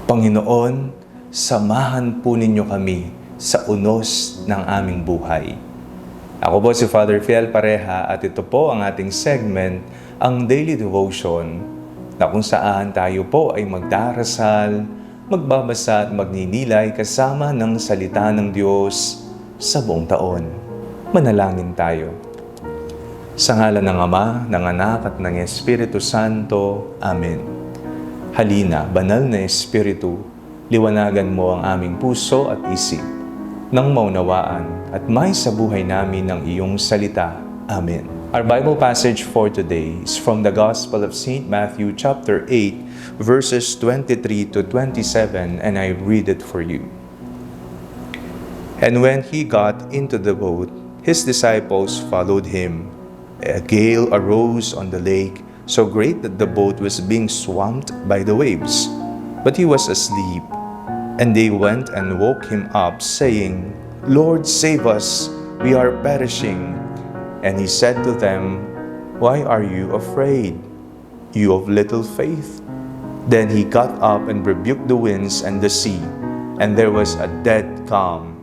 Panginoon, samahan po ninyo kami sa unos ng aming buhay. Ako po si Father Fiel Pareha at ito po ang ating segment, ang Daily Devotion, na kung saan tayo po ay magdarasal, magbabasa at magninilay kasama ng salita ng Diyos sa buong taon. Manalangin tayo. Sa ngalan ng Ama, ng Anak at ng Espiritu Santo. Amen. Halina, banal na Espiritu, liwanagan mo ang aming puso at isip, nang maunawaan at may sa buhay namin ng iyong salita. Amen. Our Bible passage for today is from the Gospel of St. Matthew chapter 8, verses 23 to 27, and I read it for you. And when he got into the boat, his disciples followed him. A gale arose on the lake, so great that the boat was being swamped by the waves. But he was asleep. And they went and woke him up, saying, Lord, save us, we are perishing. And he said to them, Why are you afraid, you of little faith? Then he got up and rebuked the winds and the sea, and there was a dead calm.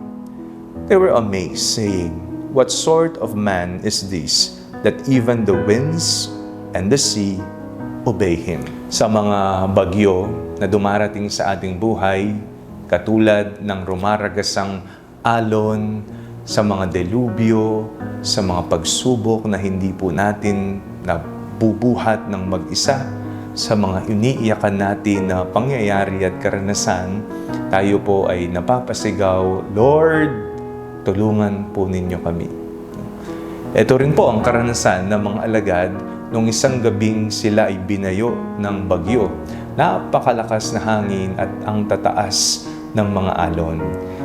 They were amazed, saying, What sort of man is this, that even the winds and the sea obey him? Sa mga bagyo na dumarating sa ating buhay, katulad ng rumaragasang alon, sa mga delubyo, sa mga pagsubok na hindi po natin nabubuhat ng mag-isa, sa mga iniiyakan natin na pangyayari at karanasan, tayo po ay napapasigaw, Lord, tulungan po ninyo kami. Ito rin po ang karanasan ng mga alagad nung isang gabing sila ay binayo ng bagyo. Napakalakas na hangin at ang tataas ng mga alon.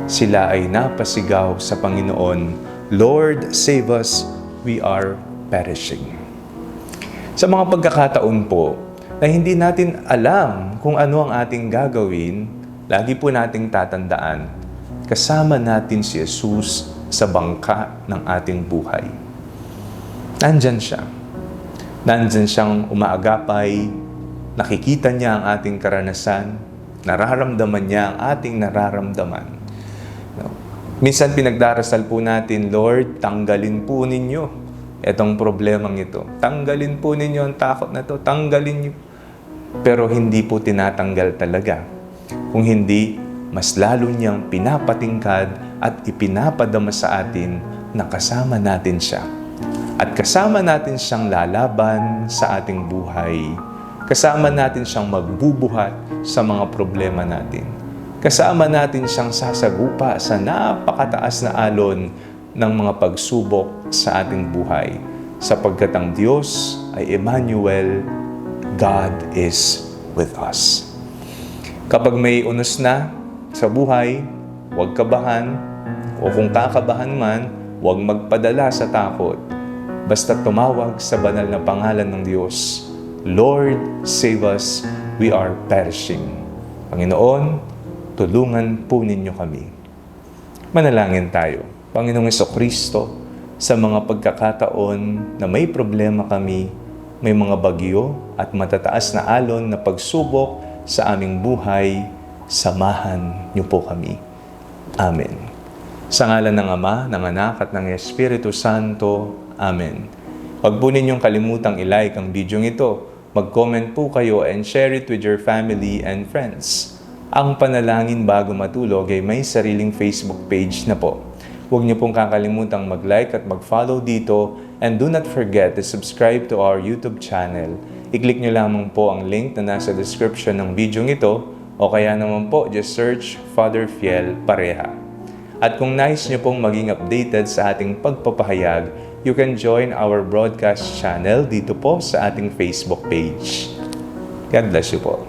Sila ay napasigaw sa Panginoon, Lord, save us, we are perishing. Sa mga pagkakataon po na hindi natin alam kung ano ang ating gagawin, lagi po nating tatandaan, kasama natin si Jesus sa bangka ng ating buhay. Nandyan siya. Nandyan siyang umaagapay, nakikita niya ang ating karanasan, nararamdaman niya ang ating nararamdaman. Minsan pinagdarasal po natin, Lord, tanggalin po ninyo itong problemang ito. Tanggalin po ninyo ang takot na ito. Tanggalin niyo. Pero hindi po tinatanggal talaga. Kung hindi, mas lalo niyang pinapatingkad at ipinapadama sa atin na kasama natin siya. At kasama natin siyang lalaban sa ating buhay. Kasama natin siyang magbubuhat sa mga problema natin. Kasama natin siyang sasagupa sa napakataas na alon ng mga pagsubok sa ating buhay. Sapagkat ang Diyos ay Emmanuel, God is with us. Kapag may unos na sa buhay, huwag kabahan, o kung kakabahan man, huwag magpadala sa takot. Basta tumawag sa banal na pangalan ng Diyos, Lord, save us, we are perishing. Panginoon, tulungan po ninyo kami. Manalangin tayo. Panginoong Jesucristo, sa mga pagkakataon na may problema kami, may mga bagyo at matataas na alon na pagsubok sa aming buhay, samahan niyo po kami. Amen. Sa ngalan ng Ama, ng Anak at ng Espiritu Santo. Amen. Huwag po ninyong kalimutang i-like ang video ito. Mag-comment po kayo and share it with your family and friends. Ang Panalangin Bago Matulog ay may sariling Facebook page na po. Huwag niyo pong kakalimutang mag-like at mag-follow dito, and do not forget to subscribe to our YouTube channel. I-click niyo lamang po ang link na nasa description ng video ito, o kaya naman po just search Father Fiel Pareha. At kung nais niyo pong maging updated sa ating pagpapahayag, you can join our broadcast channel dito po sa ating Facebook page. God bless you po.